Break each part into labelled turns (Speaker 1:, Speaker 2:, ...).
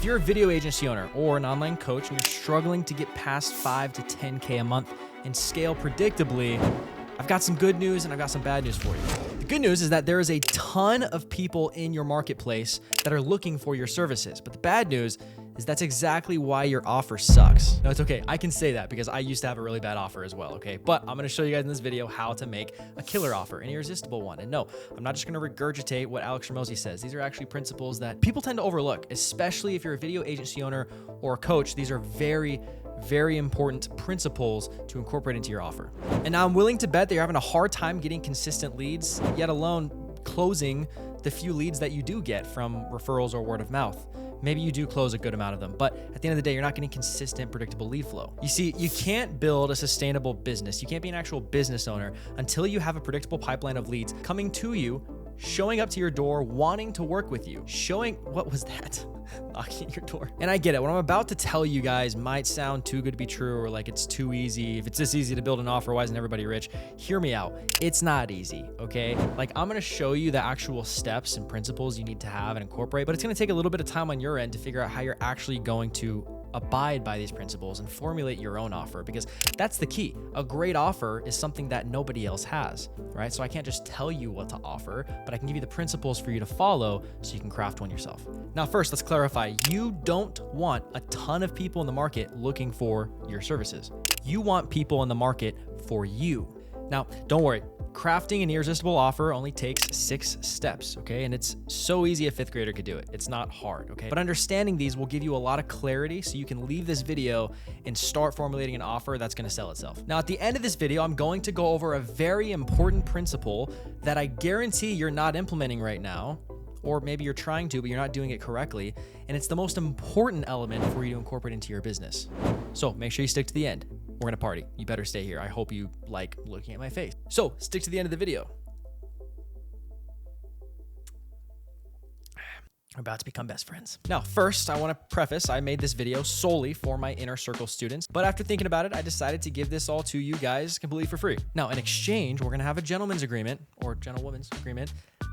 Speaker 1: If you're a video agency owner or an online coach and you're struggling to get past 5 to 10K a month and scale predictably, I've got some good news and I've got some bad news for you. The good news is that there is a ton of people in your marketplace that are looking for your services. But the bad news is that's exactly why your offer sucks. No, it's okay. I can say that because I used to have a really bad offer as well, okay? But I'm gonna show you guys in this video how to make a killer offer, an irresistible one. And no, I'm not just gonna regurgitate what Alex Hormozi says. These are actually principles that people tend to overlook, especially if you're a video agency owner or a coach. These are very important principles to incorporate into your offer. And now I'm willing to bet that you're having a hard time getting consistent leads, yet alone closing the few leads that you do get from referrals or word of mouth. Maybe you do close a good amount of them, but at the end of the day, you're not getting consistent, predictable lead flow. You see, you can't build a sustainable business. You can't be an actual business owner until you have a predictable pipeline of leads coming to you, showing up to your door, wanting to work with you, what was that? Knocking at your door. And I get it. What I'm about to tell you guys might sound too good to be true, or like it's too easy. If it's this easy to build an offer, why isn't everybody rich? Hear me out. It's not easy, okay? Like, I'm gonna show you the actual steps and principles you need to have and incorporate, but it's gonna take a little bit of time on your end to figure out how you're actually going to abide by these principles and formulate your own offer, because that's the key. A great offer is something that nobody else has, right? So I can't just tell you what to offer, but I can give you the principles for you to follow so you can craft one yourself. Now, first, let's clarify. You don't want a ton of people in the market looking for your services. You want people in the market for you. Now, don't worry. Crafting an irresistible offer only takes 6 steps, okay? And it's so easy a 5th grader could do it. It's not hard, okay? But understanding these will give you a lot of clarity so you can leave this video and start formulating an offer that's gonna sell itself. Now, at the end of this video, I'm going to go over a very important principle that I guarantee you're not implementing right now, or maybe you're trying to, but you're not doing it correctly. And it's the most important element for you to incorporate into your business. So make sure you stick to the end. We're gonna party. You better stay here. I hope you like looking at my face. So stick to the end of the video. We're about to become best friends. Now, first, I want to preface, I made this video solely for my inner circle students, but after thinking about it, I decided to give this all to you guys completely for free. Now, in exchange, we're going to have a gentleman's agreement or gentlewoman's agreement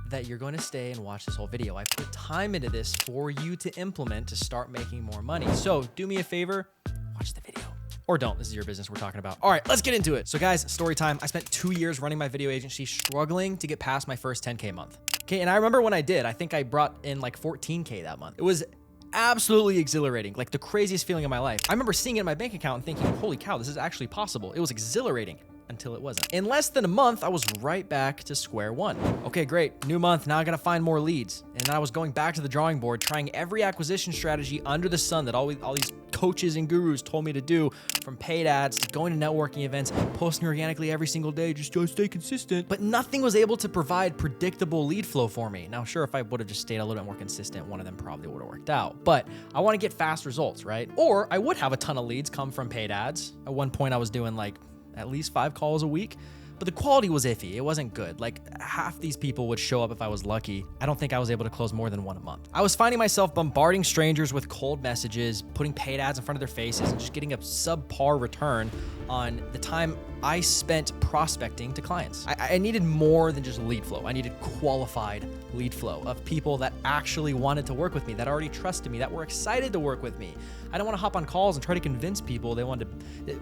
Speaker 1: that you're going to stay and watch this whole video. I put time into this for you to implement to start making more money. So do me a favor, watch the video. Or don't, this is your business we're talking about. All right, let's get into it. So guys, story time. I spent 2 years running my video agency, struggling to get past my first 10K a month. Okay, and I remember when I did, I think I brought in like 14K that month. It was absolutely exhilarating, like the craziest feeling of my life. I remember seeing it in my bank account and thinking, holy cow, this is actually possible. It was exhilarating until it wasn't. In less than a month, I was right back to square one. Okay, great, new month, now I gotta find more leads. And then I was going back to the drawing board, trying every acquisition strategy under the sun that all these coaches and gurus told me to do, from paid ads to going to networking events, posting organically every single day, just to stay consistent. But nothing was able to provide predictable lead flow for me. Now, sure, if I would have just stayed a little bit more consistent, one of them probably would have worked out. But I want to get fast results, right? Or I would have a ton of leads come from paid ads. At one point, I was doing like at least 5 calls a week, but the quality was iffy. It wasn't good. Like, half these people would show up if I was lucky. I don't think I was able to close more than 1 a month. I was finding myself bombarding strangers with cold messages, putting paid ads in front of their faces, and just getting a subpar return on the time I spent prospecting to clients. I needed more than just lead flow. I needed qualified lead flow of people that actually wanted to work with me, that already trusted me, that were excited to work with me. I don't want to hop on calls and try to convince people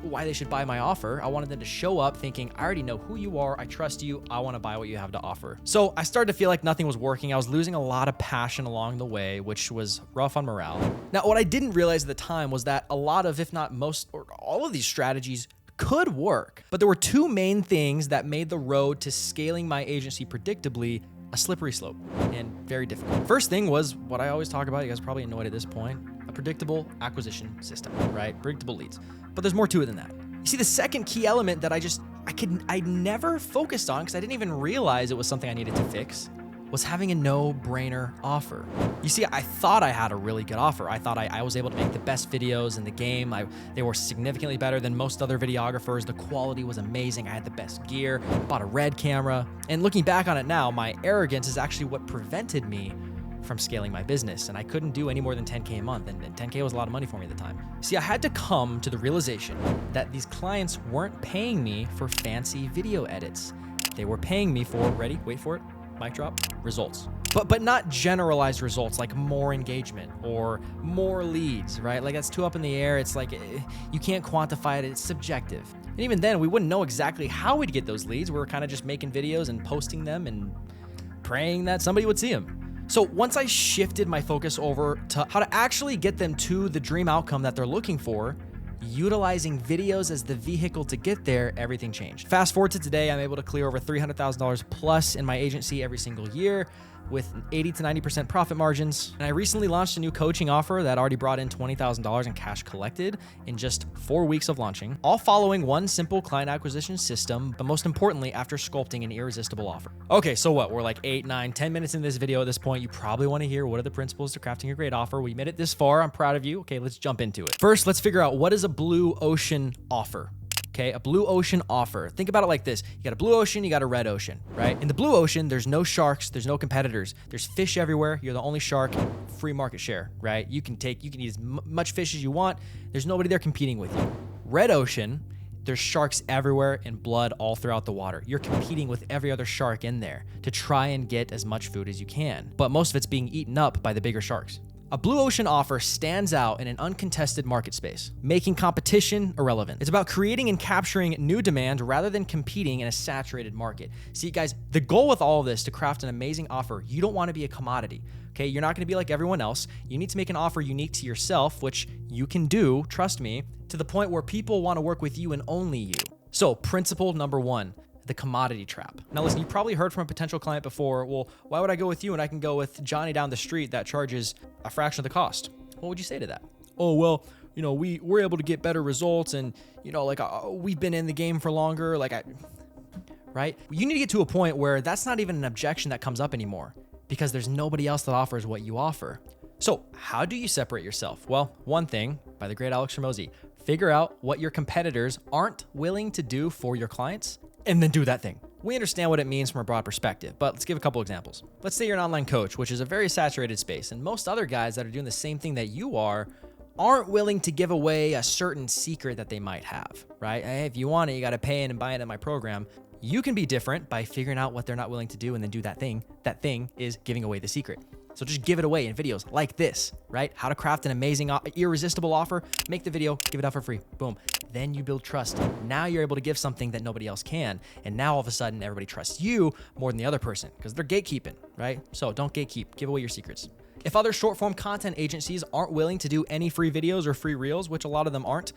Speaker 1: why they should buy my offer. I wanted them to show up thinking, I already know who you are, I trust you, I want to buy what you have to offer. So I started to feel like nothing was working. I was losing a lot of passion along the way, which was rough on morale. Now, what I didn't realize at the time was that a lot of, if not most, or all of these strategies could work. But there were 2 main things that made the road to scaling my agency predictably a slippery slope and very difficult. First thing was what I always talk about, you guys are probably annoyed at this point, a predictable acquisition system, right? Predictable leads. But there's more to it than that. You see, the second key element that I never focused on because I didn't even realize it was something I needed to fix was having a no-brainer offer. You see, I thought I had a really good offer. I thought I was able to make the best videos in the game. They were significantly better than most other videographers. The quality was amazing. I had the best gear, bought a Red camera. And looking back on it now, my arrogance is actually what prevented me from scaling my business. And I couldn't do any more than 10K a month. And 10K was a lot of money for me at the time. See, I had to come to the realization that these clients weren't paying me for fancy video edits. They were paying me for, ready, wait for it, mic drop, results. but not generalized results like more engagement or more leads, right? Like that's too up in the air. It's like you can't quantify it. It's subjective. And even then, we wouldn't know exactly how we'd get those leads. We were kind of just making videos and posting them and praying that somebody would see them. So once I shifted my focus over to how to actually get them to the dream outcome that they're looking for, utilizing videos as the vehicle to get there, everything changed. Fast forward to today, I'm able to clear over $300,000 plus in my agency every single year with 80 to 90% profit margins. And I recently launched a new coaching offer that already brought in $20,000 in cash collected in just 4 weeks of launching, all following one simple client acquisition system, but most importantly, after sculpting an irresistible offer. Okay, so what? We're like 8, 9, 10 minutes in this video at this point. You probably want to hear what are the principles to crafting a great offer. We made it this far. I'm proud of you. Okay, let's jump into it. First, let's figure out what is a blue ocean offer. Okay, a blue ocean offer. Think about it like this. You got a blue ocean, you got a red ocean, right? In the blue ocean, there's no sharks, there's no competitors. There's fish everywhere. You're the only shark, free market share, right? You can eat as much fish as you want. There's nobody there competing with you. Red ocean, there's sharks everywhere and blood all throughout the water. You're competing with every other shark in there to try and get as much food as you can. But most of it's being eaten up by the bigger sharks. A blue ocean offer stands out in an uncontested market space, making competition irrelevant. It's about creating and capturing new demand rather than competing in a saturated market. See, guys, the goal with all of this to craft an amazing offer, you don't want to be a commodity. Okay, you're not going to be like everyone else. You need to make an offer unique to yourself, which you can do, trust me, to the point where people want to work with you and only you. So, principle number 1. The commodity trap. Now listen, you probably heard from a potential client before, well, why would I go with you when I can go with Johnny down the street that charges a fraction of the cost? What would you say to that? Oh, well, we're able to get better results and, we've been in the game for longer, right? You need to get to a point where that's not even an objection that comes up anymore because there's nobody else that offers what you offer. So how do you separate yourself? Well, one thing by the great Alex Hormozi, figure out what your competitors aren't willing to do for your clients and then do that thing. We understand what it means from a broad perspective, but let's give a couple examples. Let's say you're an online coach, which is a very saturated space, and most other guys that are doing the same thing that you are aren't willing to give away a certain secret that they might have, right? Hey, if you want it, you got to pay it and buy it in my program. You can be different by figuring out what they're not willing to do and then do that thing. That thing is giving away the secret. So just give it away in videos like this, right? How to craft an amazing, irresistible offer, make the video, give it out for free, boom. Then you build trust. Now you're able to give something that nobody else can. And now all of a sudden, everybody trusts you more than the other person because they're gatekeeping, right? So don't gatekeep, give away your secrets. If other short form content agencies aren't willing to do any free videos or free reels, which a lot of them aren't,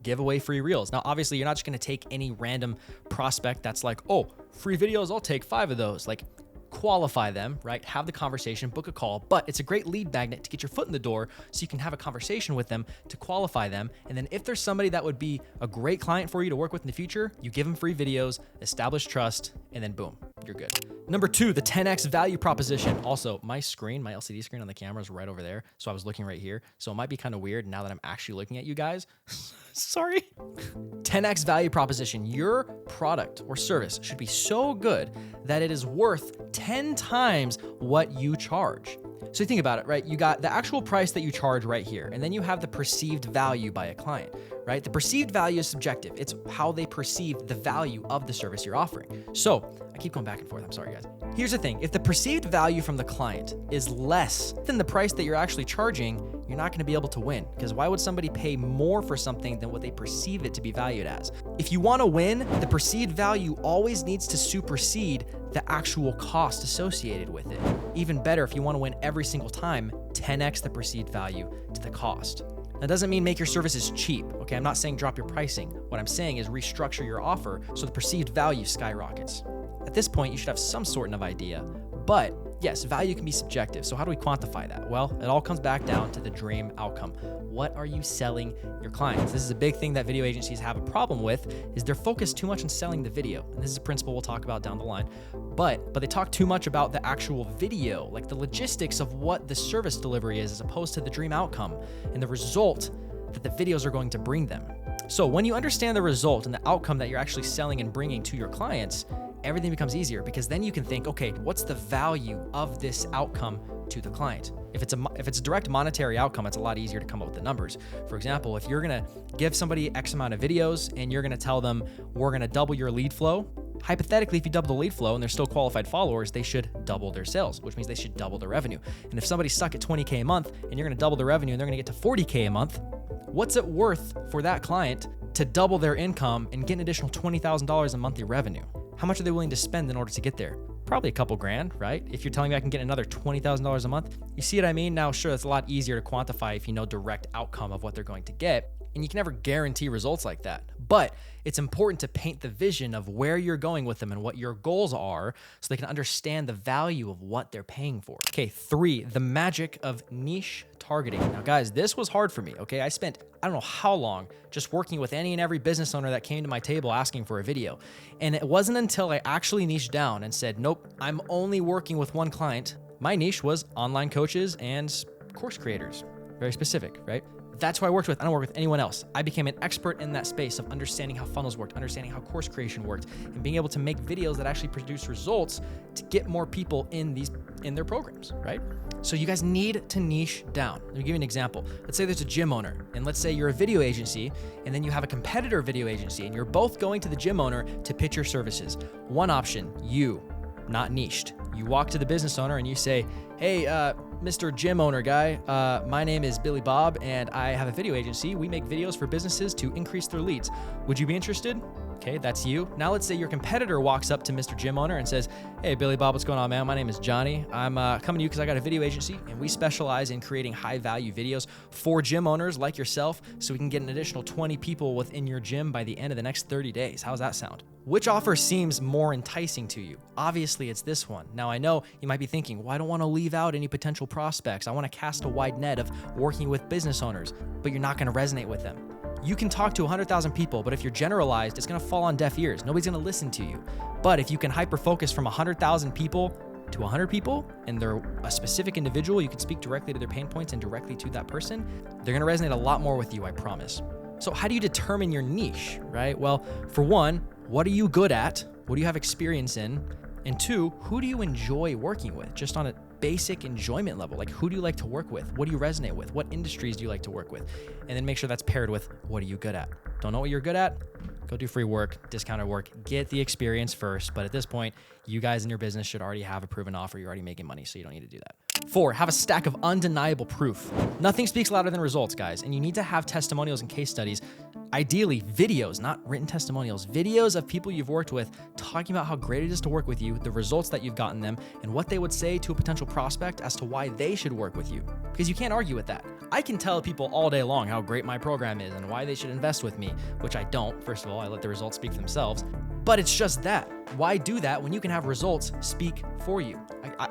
Speaker 1: give away free reels. Now, obviously, you're not just going to take any random prospect that's like, oh, free videos, I'll take 5 of those. Like, qualify them, right? Have the conversation, book a call, but it's a great lead magnet to get your foot in the door so you can have a conversation with them to qualify them. And then if there's somebody that would be a great client for you to work with in the future, you give them free videos, establish trust, and then boom, you're good. Number 2, the 10x value proposition. Also, my LCD screen on the camera is right over there. So I was looking right here. So it might be kind of weird now that I'm actually looking at you guys. Sorry. 10x value proposition. Your product or service should be so good that it is worth 10 times what you charge. So think about it, right? You got the actual price that you charge right here, and then you have the perceived value by a client, right? The perceived value is subjective. It's how they perceive the value of the service you're offering. So I keep going back and forth. I'm sorry, guys. Here's the thing. If the perceived value from the client is less than the price that you're actually charging, you're not going to be able to win, because why would somebody pay more for something than what they perceive it to be valued as? If you want to win, the perceived value always needs to supersede the actual cost associated with it. Even better, if you want to win every single time, 10x the perceived value to the cost. That doesn't mean make your services cheap, okay? I'm not saying drop your pricing. What I'm saying is restructure your offer so the perceived value skyrockets. At this point, you should have some sort of idea, but yes, value can be subjective. So how do we quantify that? Well, it all comes back down to the dream outcome. What are you selling your clients? This is a big thing that video agencies have a problem with, is they're focused too much on selling the video. And this is a principle we'll talk about down the line. But they talk too much about the actual video, like the logistics of what the service delivery is, as opposed to the dream outcome and the result that the videos are going to bring them. So when you understand the result and the outcome that you're actually selling and bringing to your clients, everything becomes easier, because then you can think, okay, what's the value of this outcome to the client? If it's a direct monetary outcome, it's a lot easier to come up with the numbers. For example, if you're gonna give somebody X amount of videos and you're gonna tell them, we're gonna double your lead flow, Hypothetically, if you double the lead flow and they're still qualified followers, they should double their sales, which means they should double their revenue. And if somebody's stuck at 20K a month and you're going to double their revenue and they're going to get to 40K a month, what's it worth for that client to double their income and get an additional $20,000 in monthly revenue? How much are they willing to spend in order to get there? Probably a couple grand, right? If you're telling me I can get another $20,000 a month, you see what I mean? Now, sure, that's a lot easier to quantify if you know direct outcome of what they're going to get. And you can never guarantee results like that. But it's important to paint the vision of where you're going with them and what your goals are so they can understand the value of what they're paying for. Okay, 3, the magic of niche targeting. Now, guys, this was hard for me, okay? I spent, I don't know how long just working with any and every business owner that came to my table asking for a video. And it wasn't until I actually niched down and said, nope, I'm only working with one client. My niche was online coaches and course creators. Very specific, right? That's who I worked with. I don't work with anyone else. I became an expert in that space of understanding how funnels worked, understanding how course creation worked, and being able to make videos that actually produce results to get more people in their programs, right? So you guys need to niche down. Let me give you an example. Let's say there's a gym owner, and let's say you're a video agency, and then you have a competitor video agency, and you're both going to the gym owner to pitch your services. One option, you, not niched. You walk to the business owner and you say, hey, Mr. Gym owner guy, my name is Billy Bob and I have a video agency. We make videos for businesses to increase their leads. Would you be interested? Okay, that's you. Now let's say your competitor walks up to Mr. Gym owner and says, hey, Billy Bob, what's going on, man? My name is Johnny. I'm coming to you because I got a video agency and we specialize in creating high value videos for gym owners like yourself so we can get an additional 20 people within your gym by the end of the next 30 days. How's that sound? Which offer seems more enticing to you? Obviously, it's this one. Now, I know you might be thinking, well, I don't want to leave out any potential prospects. I want to cast a wide net of working with business owners, but you're not going to resonate with them. You can talk to 100,000 people, but if you're generalized, it's going to fall on deaf ears. Nobody's going to listen to you. But if you can hyper-focus from 100,000 people to 100 people, and they're a specific individual, you can speak directly to their pain points and directly to that person, they're going to resonate a lot more with you, I promise. So how do you determine your niche, right? Well, for one, what are you good at? What do you have experience in? And 2, who do you enjoy working with? Just on a basic enjoyment level, like who do you like to work with? What do you resonate with? What industries do you like to work with? And then make sure that's paired with what are you good at? Don't know what you're good at? Go do free work, discounted work, get the experience first. But at this point, you guys in your business should already have a proven offer. You're already making money, so you don't need to do that. 4, have a stack of undeniable proof. Nothing speaks louder than results, guys. And you need to have testimonials and case studies. Ideally, videos, not written testimonials, videos of people you've worked with talking about how great it is to work with you, the results that you've gotten them, and what they would say to a potential prospect as to why they should work with you. Because you can't argue with that. I can tell people all day long how great my program is and why they should invest with me, which I don't. First of all, I let the results speak for themselves. But it's just that. Why do that when you can have results speak for you?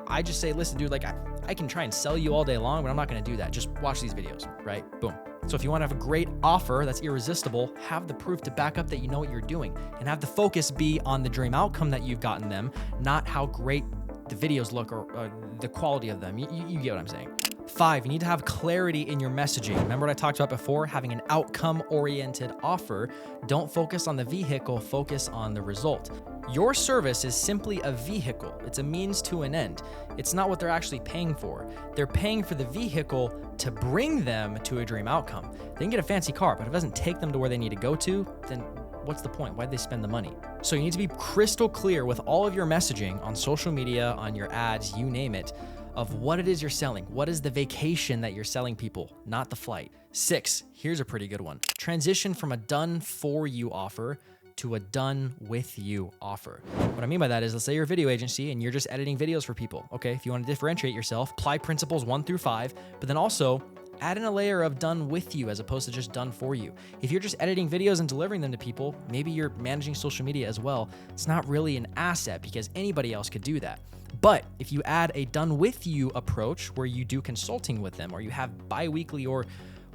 Speaker 1: I just say, listen, dude, like I can try and sell you all day long, but I'm not going to do that. Just watch these videos, right? Boom. So if you want to have a great offer that's irresistible, have the proof to back up that you know what you're doing, and have the focus be on the dream outcome that you've gotten them, not how great the videos look or the quality of them. You get what I'm saying. 5, you need to have clarity in your messaging. Remember what I talked about before? Having an outcome-oriented offer. Don't focus on the vehicle, focus on the result. Your service is simply a vehicle. It's a means to an end. It's not what they're actually paying for. They're paying for the vehicle to bring them to a dream outcome. They can get a fancy car, but if it doesn't take them to where they need to go to, then what's the point? Why'd they spend the money? So you need to be crystal clear with all of your messaging on social media, on your ads, you name it, of what it is you're selling. What is the vacation that you're selling people, not the flight? 6, here's a pretty good one. Transition from a done for you offer to a done with you offer. What I mean by that is, let's say you're a video agency and you're just editing videos for people. Okay, if you want to differentiate yourself, apply principles 1 through 5, but then also add in a layer of done with you as opposed to just done for you. If you're just editing videos and delivering them to people, maybe you're managing social media as well. It's not really an asset because anybody else could do that. But if you add a done with you approach where you do consulting with them, or you have bi-weekly or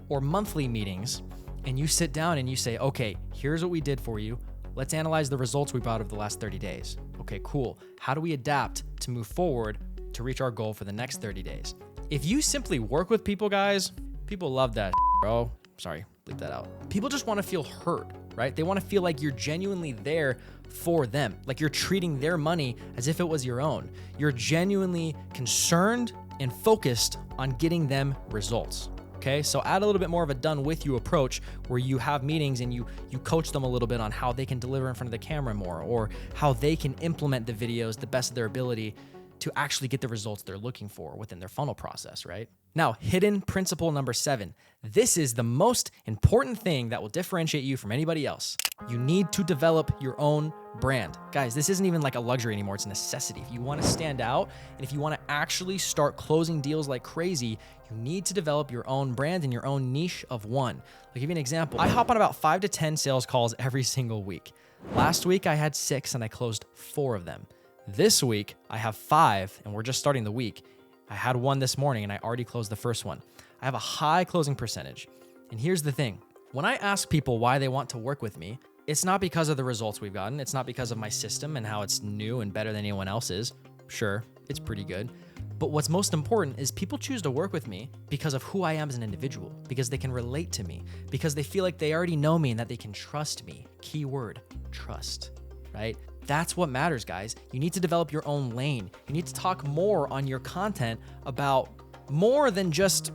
Speaker 1: monthly meetings, and you sit down and you say, okay, here's what we did for you. Let's analyze the results we brought over the last 30 days. Okay, cool. How do we adapt to move forward to reach our goal for the next 30 days? If you simply work with people, guys, people love that, bro. Sorry, bleep that out. People just want to feel heard, right? They want to feel like you're genuinely there for them, like you're treating their money as if it was your own. You're genuinely concerned and focused on getting them results. okay? So add a little bit more of a done with you approach where you have meetings and you coach them a little bit on how they can deliver in front of the camera more, or how they can implement the videos the best of their ability to actually get the results they're looking for within their funnel process, right? Now, hidden principle number 7. This is the most important thing that will differentiate you from anybody else. You need to develop your own brand. Guys, this isn't even like a luxury anymore. It's a necessity. If you want to stand out and if you want to actually start closing deals like crazy, you need to develop your own brand and your own niche of one. I'll give you an example. I hop on about 5 to 10 sales calls every single week. Last week, I had 6 and I closed 4 of them. This week, I have 5, and we're just starting the week. I had 1 this morning, and I already closed the first one. I have a high closing percentage. And here's the thing. When I ask people why they want to work with me, it's not because of the results we've gotten. It's not because of my system and how it's new and better than anyone else's. Sure, it's pretty good. But what's most important is people choose to work with me because of who I am as an individual, because they can relate to me, because they feel like they already know me and that they can trust me. Keyword, trust, right? That's what matters, guys. You need to develop your own lane. You need to talk more on your content about more than just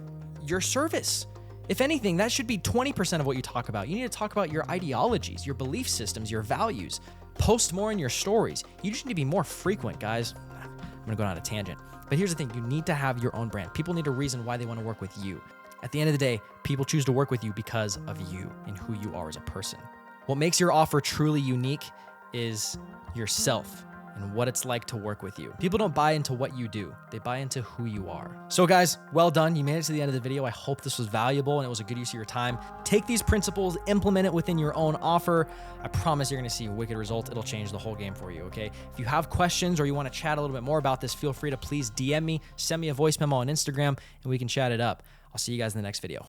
Speaker 1: your service. If anything, that should be 20% of what you talk about. You need to talk about your ideologies, your belief systems, your values. Post more in your stories. You just need to be more frequent, guys. I'm gonna go on a tangent. But here's the thing, you need to have your own brand. People need a reason why they wanna work with you. At the end of the day, people choose to work with you because of you and who you are as a person. What makes your offer truly unique is yourself and what it's like to work with you. People don't buy into what you do. They buy into who you are. So guys, well done. You made it to the end of the video. I hope this was valuable and it was a good use of your time. Take these principles, implement it within your own offer. I promise you're gonna see a wicked result. It'll change the whole game for you, okay? If you have questions or you wanna chat a little bit more about this, feel free to please DM me, send me a voice memo on Instagram, and we can chat it up. I'll see you guys in the next video.